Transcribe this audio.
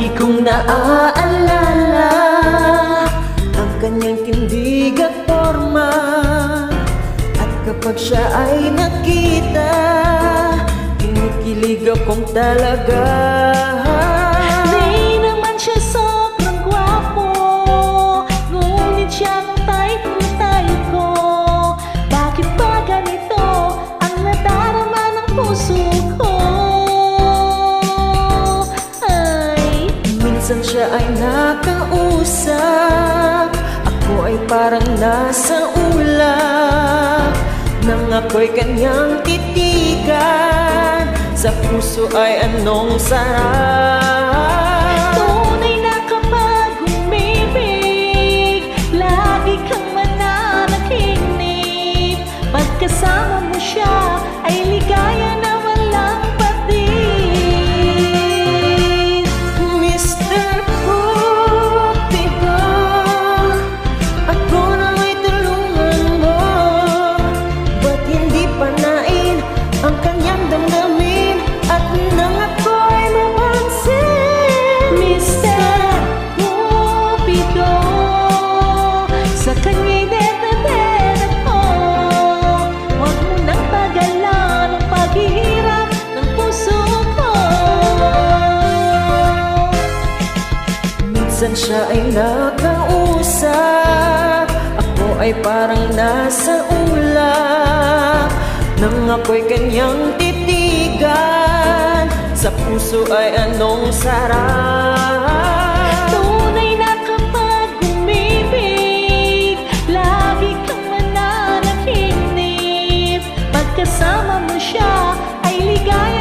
Lagi kong naaalala ang kanyang tindig at forma, at kapag siya ay nakita, kinikilig akong talaga. Di naman siya sobrang gwapo, ngunit siya ang type ko. Bakit ba ganito ang nadarama ng puso ko? Ay, minsan siya ay nakausap, ako ay parang nasa ulap. Nang ako'y kanyang titigan, sa puso ay anong sarap. tunay na kapag umibig, lagi kang mananaginip. Pagkasama mo siya ay ligaya na walang patid. Mr. Cupido, ako na may tulungan mo. Ba't hindi panain ang kanyang damdamin at nang ako'y mapansin? Mr. Cupido, sa kanya'y dete-dete ko. Huwag mo nang pagalan ang paghihirap ng puso ko. Minsan siya ay nakausap, ako ay parang nasa ulap. Nang ako'y kanyang titigan, sa puso ay anong sarap. Tunay na kapag umibig, lagi kang mananaginip. Pagkasama mo siya ay ligaya